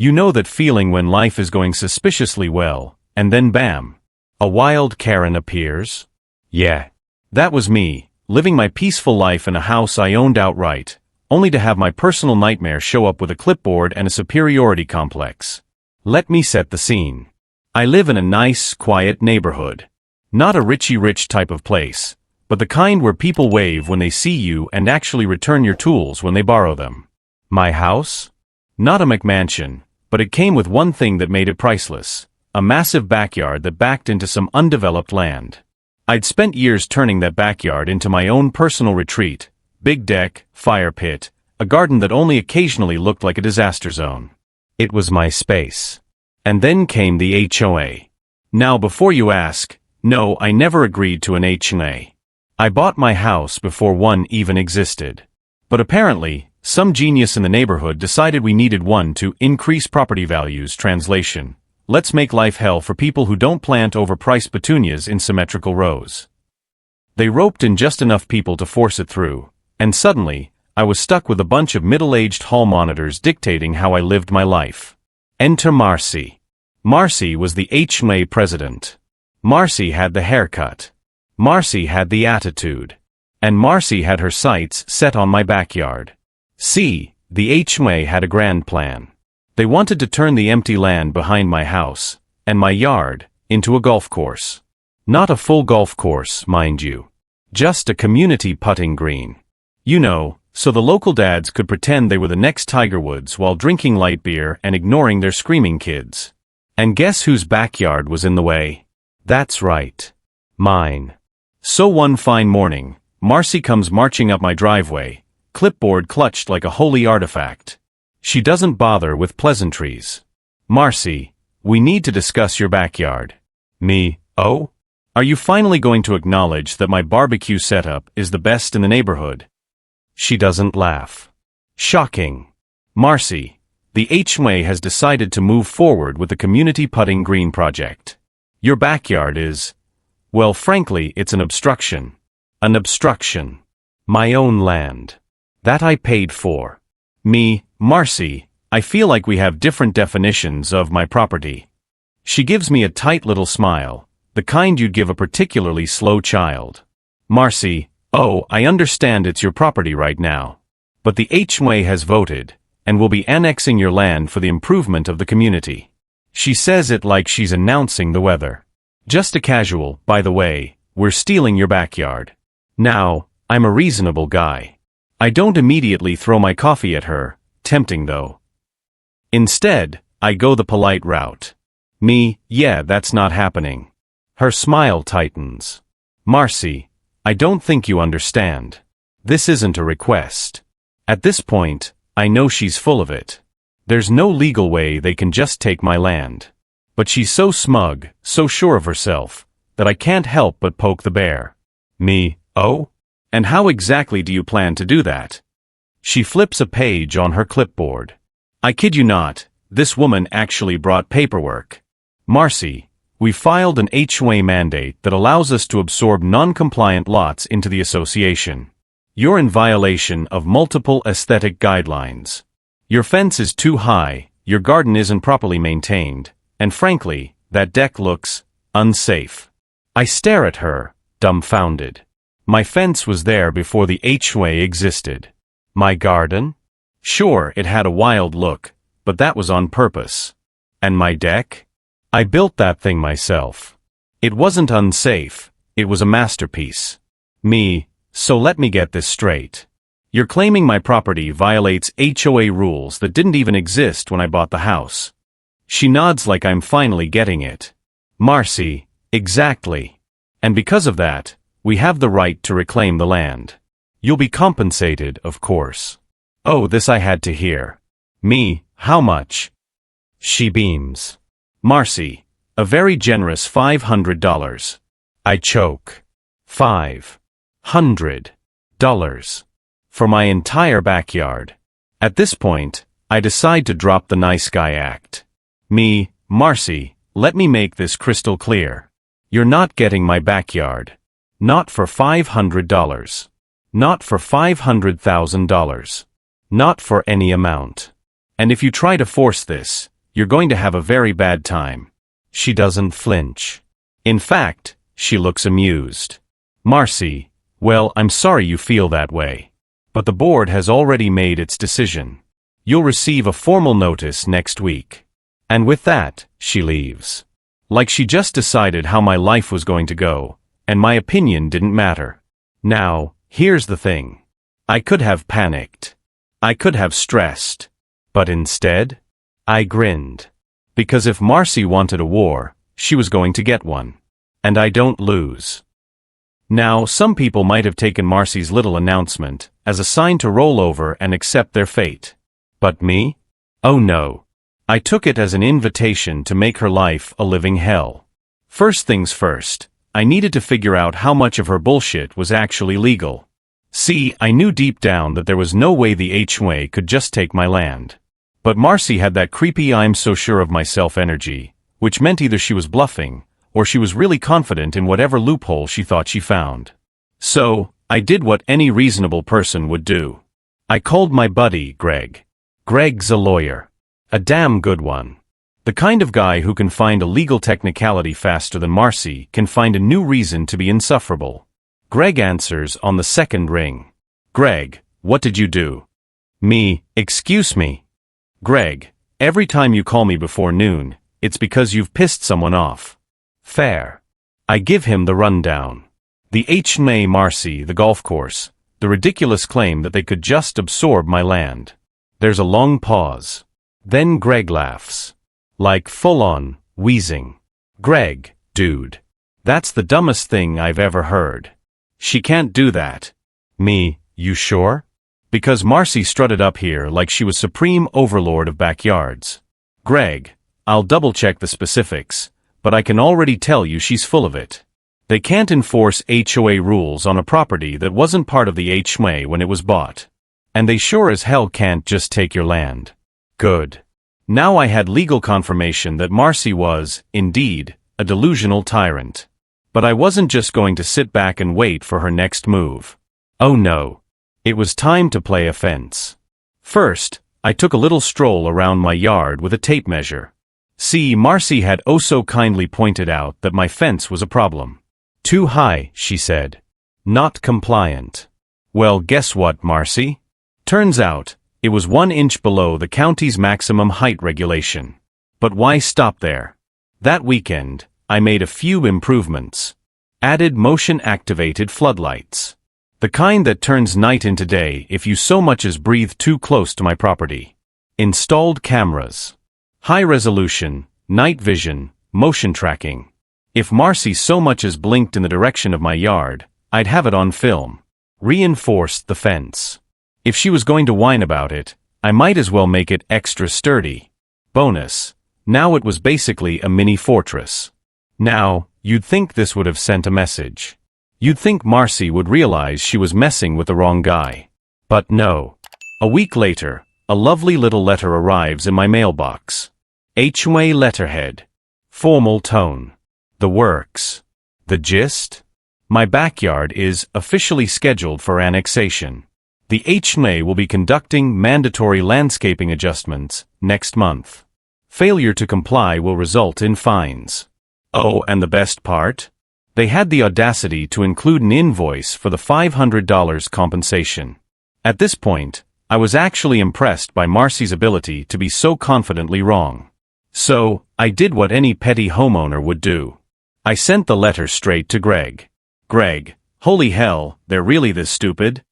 You know that feeling when life is going suspiciously well, and then bam, a wild Karen appears? Yeah. That was me, living my peaceful life in a house I owned outright, only to have my personal nightmare show up with a clipboard and a superiority complex. Let me set the scene. I live in a nice, quiet neighborhood. Not a richy-rich type of place, but the kind where people wave when they see you and actually return your tools when they borrow them. My house? Not a McMansion, but it came with one thing that made it priceless: a massive backyard that backed into some undeveloped land. I'd spent years turning that backyard into my own personal retreat: big deck, fire pit, a garden that only occasionally looked like a disaster zone. It was my space. And then came the HOA. Now before you ask, no, I never agreed to an HOA. I bought my house before one even existed. But apparently, some genius in the neighborhood decided we needed one to increase property values. Translation: let's make life hell for people who don't plant overpriced petunias in symmetrical rows. They roped in just enough people to force it through, and suddenly, I was stuck with a bunch of middle-aged hall monitors dictating how I lived my life. Enter Marcy. Marcy was the HOA president. Marcy had the haircut. Marcy had the attitude. And Marcy had her sights set on my backyard. See, the HOA had a grand plan. They wanted to turn the empty land behind my house, and my yard, into a golf course. Not a full golf course, mind you. Just a community putting green. You know, so the local dads could pretend they were the next Tiger Woods while drinking light beer and ignoring their screaming kids. And guess whose backyard was in the way? That's right. Mine. So one fine morning, Marcy comes marching up my driveway, clipboard clutched like a holy artifact. She doesn't bother with pleasantries. Marcy, we need to discuss your backyard. Me, oh? Are you finally going to acknowledge that my barbecue setup is the best in the neighborhood? She doesn't laugh. Shocking. Marcy, the HOA has decided to move forward with the community putting green project. Your backyard is, well, frankly, it's an obstruction. An obstruction. My own land. That I paid for. Me, Marcy, I feel like we have different definitions of my property. She gives me a tight little smile, the kind you'd give a particularly slow child. Marcy, oh, I understand it's your property right now. But the HOA has voted, and will be annexing your land for the improvement of the community. She says it like she's announcing the weather. Just a casual, by the way, we're stealing your backyard. Now, I'm a reasonable guy. I don't immediately throw my coffee at her, tempting though. Instead, I go the polite route. Me, yeah, that's not happening. Her smile tightens. Marcy, I don't think you understand. This isn't a request. At this point, I know she's full of it. There's no legal way they can just take my land. But she's so smug, so sure of herself, that I can't help but poke the bear. Me, oh? And how exactly do you plan to do that? She flips a page on her clipboard. I kid you not, this woman actually brought paperwork. Marcy, we filed an HOA mandate that allows us to absorb non-compliant lots into the association. You're in violation of multiple aesthetic guidelines. Your fence is too high, your garden isn't properly maintained, and frankly, that deck looks unsafe. I stare at her, dumbfounded. My fence was there before the HOA existed. My garden? Sure, it had a wild look, but that was on purpose. And my deck? I built that thing myself. It wasn't unsafe, it was a masterpiece. Me, so let me get this straight. You're claiming my property violates HOA rules that didn't even exist when I bought the house. She nods like I'm finally getting it. Marcy, exactly. And because of that, we have the right to reclaim the land. You'll be compensated, of course. Oh, this I had to hear. Me, how much? She beams. Marcy, a very generous $500. I choke. $500. For my entire backyard. At this point, I decide to drop the nice guy act. Me, Marcy, let me make this crystal clear. You're not getting my backyard. Not for $500. Not for $500,000. Not for any amount. And if you try to force this, you're going to have a very bad time. She doesn't flinch. In fact, she looks amused. Marcy, well, I'm sorry you feel that way. But the board has already made its decision. You'll receive a formal notice next week. And with that, she leaves. Like she just decided how my life was going to go, and my opinion didn't matter. Now, here's the thing. I could have panicked. I could have stressed. But instead, I grinned. Because if Marcy wanted a war, she was going to get one. And I don't lose. Now, some people might have taken Marcy's little announcement as a sign to roll over and accept their fate. But me? Oh no. I took it as an invitation to make her life a living hell. First things first, I needed to figure out how much of her bullshit was actually legal. See, I knew deep down that there was no way the HOA could just take my land. But Marcy had that creepy I'm so sure of myself energy, which meant either she was bluffing, or she was really confident in whatever loophole she thought she found. So, I did what any reasonable person would do. I called my buddy, Greg. Greg's a lawyer. A damn good one. The kind of guy who can find a legal technicality faster than Marcy can find a new reason to be insufferable. Greg answers on the second ring. Greg, what did you do? Me, excuse me. Greg, every time you call me before noon, it's because you've pissed someone off. Fair. I give him the rundown. The HOA, Marcy, the golf course, the ridiculous claim that they could just absorb my land. There's a long pause. Then Greg laughs. Like full-on, wheezing. Greg, dude. That's the dumbest thing I've ever heard. She can't do that. Me, you sure? Because Marcy strutted up here like she was supreme overlord of backyards. Greg, I'll double-check the specifics, but I can already tell you she's full of it. They can't enforce HOA rules on a property that wasn't part of the HOA when it was bought. And they sure as hell can't just take your land. Good. Now I had legal confirmation that Marcy was, indeed, a delusional tyrant. But I wasn't just going to sit back and wait for her next move. Oh no. It was time to play offense. First, I took a little stroll around my yard with a tape measure. See, Marcy had oh so kindly pointed out that my fence was a problem. Too high, she said. Not compliant. Well, guess what, Marcy? Turns out, it was 1 inch below the county's maximum height regulation. But why stop there? That weekend, I made a few improvements. Added motion-activated floodlights. The kind that turns night into day if you so much as breathe too close to my property. Installed cameras. High resolution, night vision, motion tracking. If Marcy so much as blinked in the direction of my yard, I'd have it on film. Reinforced the fence. If she was going to whine about it, I might as well make it extra sturdy. Bonus. Now it was basically a mini fortress. Now, you'd think this would have sent a message. You'd think Marcy would realize she was messing with the wrong guy. But no. A week later, a lovely little letter arrives in my mailbox. HOA letterhead. Formal tone. The works. The gist? My backyard is officially scheduled for annexation. The HOA will be conducting mandatory landscaping adjustments next month. Failure to comply will result in fines. Oh, and the best part? They had the audacity to include an invoice for the $500 compensation. At this point, I was actually impressed by Marcy's ability to be so confidently wrong. So, I did what any petty homeowner would do. I sent the letter straight to Greg. Greg, holy hell, they're really this stupid?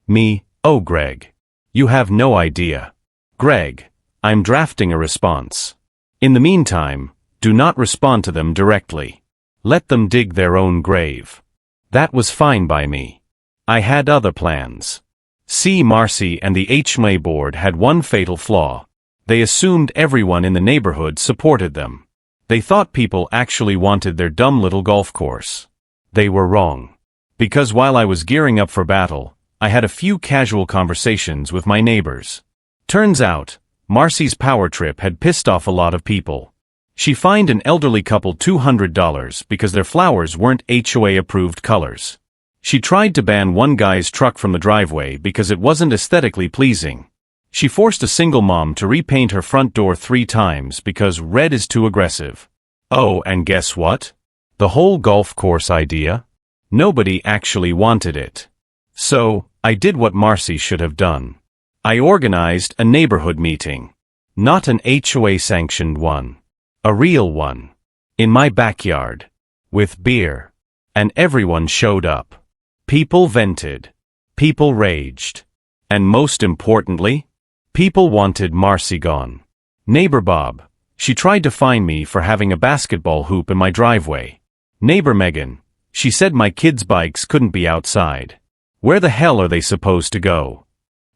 Me, oh Greg. You have no idea. Greg, I'm drafting a response. In the meantime, do not respond to them directly. Let them dig their own grave. That was fine by me. I had other plans. See, Marcy and the HOA board had one fatal flaw. They assumed everyone in the neighborhood supported them. They thought people actually wanted their dumb little golf course. They were wrong. Because while I was gearing up for battle, I had a few casual conversations with my neighbors. Turns out, Marcy's power trip had pissed off a lot of people. She fined an elderly couple $200 because their flowers weren't HOA-approved colors. She tried to ban one guy's truck from the driveway because it wasn't aesthetically pleasing. She forced a single mom to repaint her front door 3 times because red is too aggressive. Oh, and guess what? The whole golf course idea? Nobody actually wanted it. So, I did what Marcy should have done. I organized a neighborhood meeting. Not an HOA-sanctioned one. A real one. In my backyard. With beer. And everyone showed up. People vented. People raged. And most importantly, people wanted Marcy gone. Neighbor Bob. She tried to fine me for having a basketball hoop in my driveway. Neighbor Megan. She said my kids' bikes couldn't be outside. Where the hell are they supposed to go?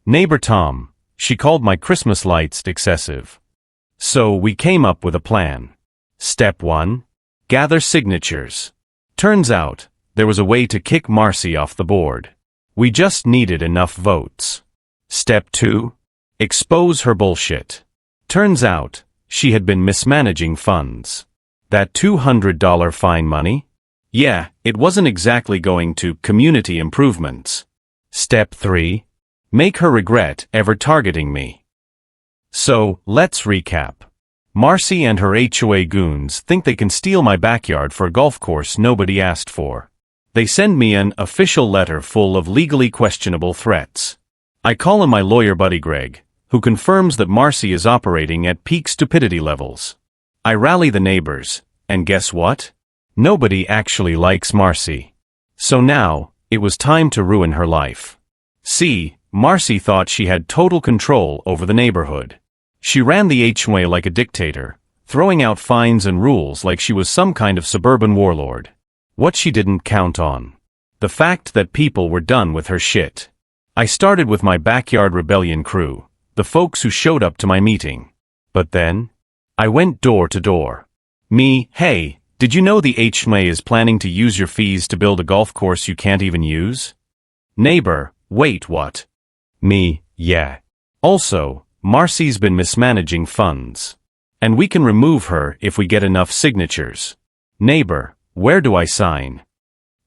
Neighbor Tom. She called my Christmas lights excessive. So we came up with a plan. Step 1. Gather signatures. Turns out, there was a way to kick Marcy off the board. We just needed enough votes. Step 2. Expose her bullshit. Turns out, she had been mismanaging funds. That $200 fine money? Yeah, it wasn't exactly going to community improvements. Step 3. Make her regret ever targeting me. So, let's recap. Marcy and her HOA goons think they can steal my backyard for a golf course nobody asked for. They send me an official letter full of legally questionable threats. I call in my lawyer buddy Greg, who confirms that Marcy is operating at peak stupidity levels. I rally the neighbors, and guess what? Nobody actually likes Marcy. So now, it was time to ruin her life. See, Marcy thought she had total control over the neighborhood. She ran the HOA like a dictator, throwing out fines and rules like she was some kind of suburban warlord. What she didn't count on. The fact that people were done with her shit. I started with my backyard rebellion crew, the folks who showed up to my meeting. But then, I went door to door. Me, hey, did you know the HOA is planning to use your fees to build a golf course you can't even use? Neighbor, wait, what? Me, yeah. Also, Marcy's been mismanaging funds. And we can remove her if we get enough signatures. Neighbor, where do I sign?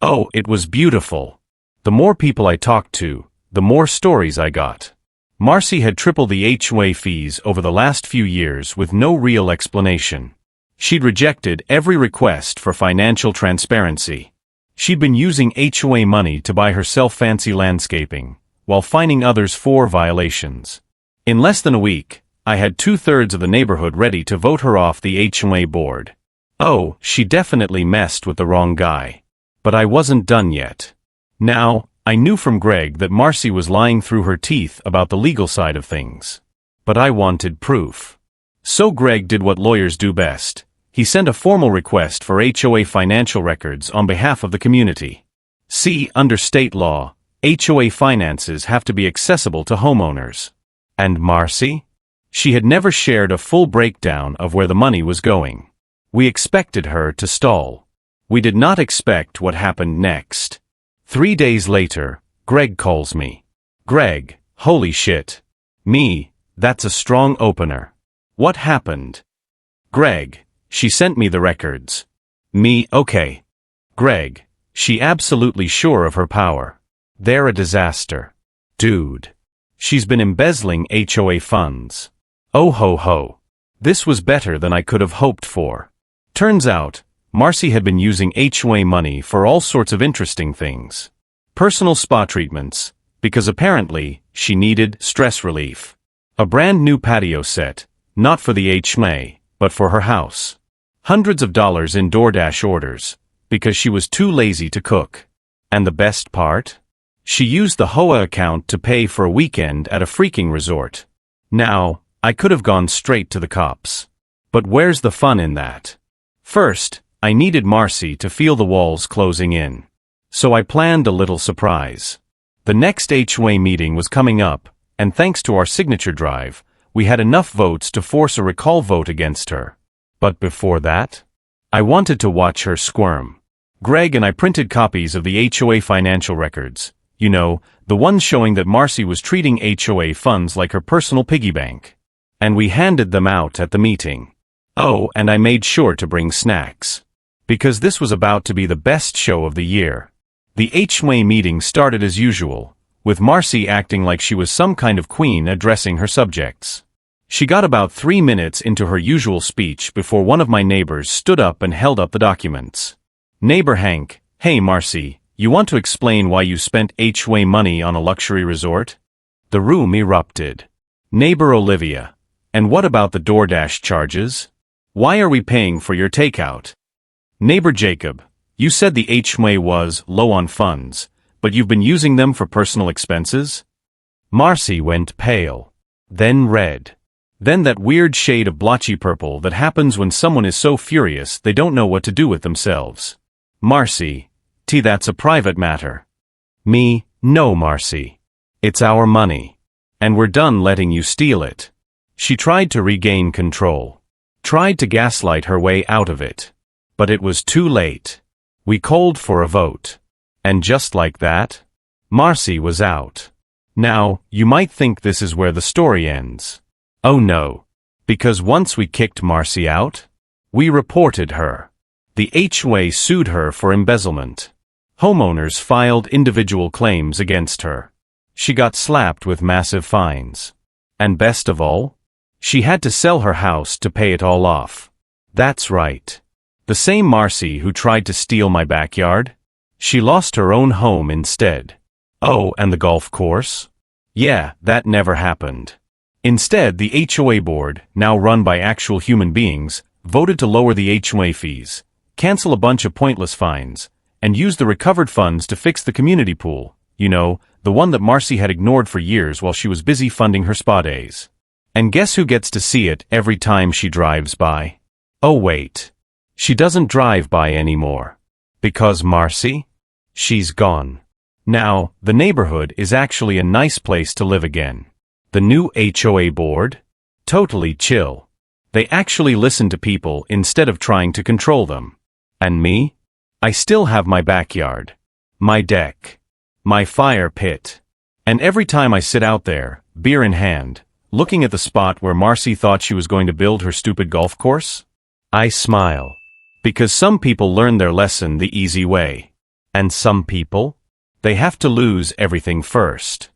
Oh, it was beautiful. The more people I talked to, the more stories I got. Marcy had tripled the HOA fees over the last few years with no real explanation. She'd rejected every request for financial transparency. She'd been using HOA money to buy herself fancy landscaping, while fining others for violations. In less than a week, I had 2/3 of the neighborhood ready to vote her off the HOA board. Oh, she definitely messed with the wrong guy. But I wasn't done yet. Now, I knew from Greg that Marcy was lying through her teeth about the legal side of things. But I wanted proof. So Greg did what lawyers do best. He sent a formal request for HOA financial records on behalf of the community. See, under state law, HOA finances have to be accessible to homeowners. And Marcy? She had never shared a full breakdown of where the money was going. We expected her to stall. We did not expect what happened next. 3 days later, Greg calls me. Greg, holy shit. Me, that's a strong opener. What happened? Greg, she sent me the records. Me, okay. Greg, she absolutely sure of her power. They're a disaster. Dude. She's been embezzling HOA funds. Oh ho ho. This was better than I could have hoped for. Turns out, Marcy had been using HOA money for all sorts of interesting things. Personal spa treatments, because apparently, she needed stress relief. A brand new patio set, not for the HOA, but for her house. Hundreds of dollars in DoorDash orders, because she was too lazy to cook. And the best part? She used the HOA account to pay for a weekend at a freaking resort. Now, I could have gone straight to the cops. But where's the fun in that? First, I needed Marcy to feel the walls closing in. So I planned a little surprise. The next HOA meeting was coming up, and thanks to our signature drive, we had enough votes to force a recall vote against her. But before that, I wanted to watch her squirm. Greg and I printed copies of the HOA financial records. You know, the ones showing that Marcy was treating HOA funds like her personal piggy bank. And we handed them out at the meeting. Oh, and I made sure to bring snacks. Because this was about to be the best show of the year. The HOA meeting started as usual, with Marcy acting like she was some kind of queen addressing her subjects. She got about 3 minutes into her usual speech before one of my neighbors stood up and held up the documents. Neighbor Hank, "Hey Marcy, you want to explain why you spent HOA money on a luxury resort?" The room erupted. Neighbor Olivia, "And what about the DoorDash charges? Why are we paying for your takeout?" Neighbor Jacob, "You said the HOA was low on funds, but you've been using them for personal expenses?" Marcy went pale, then red, then that weird shade of blotchy purple that happens when someone is so furious they don't know what to do with themselves. Marcy, "That's a private matter." Me, "No, Marcy. It's our money. And we're done letting you steal it." She tried to regain control, tried to gaslight her way out of it. But it was too late. We called for a vote. And just like that, Marcy was out. Now, you might think this is where the story ends. Oh no. Because once we kicked Marcy out, we reported her. The HOA sued her for embezzlement. Homeowners filed individual claims against her. She got slapped with massive fines. And best of all, she had to sell her house to pay it all off. That's right. The same Marcy who tried to steal my backyard? She lost her own home instead. Oh, and the golf course? Yeah, that never happened. Instead, the HOA board, now run by actual human beings, voted to lower the HOA fees, cancel a bunch of pointless fines, and use the recovered funds to fix the community pool, you know, the one that Marcy had ignored for years while she was busy funding her spa days. And guess who gets to see it every time she drives by? Oh wait. She doesn't drive by anymore. Because Marcy? She's gone. Now, the neighborhood is actually a nice place to live again. The new HOA board? Totally chill. They actually listen to people instead of trying to control them. And me? I still have my backyard, my deck, my fire pit. And every time I sit out there, beer in hand, looking at the spot where Marcy thought she was going to build her stupid golf course, I smile. Because some people learn their lesson the easy way. And some people? They have to lose everything first.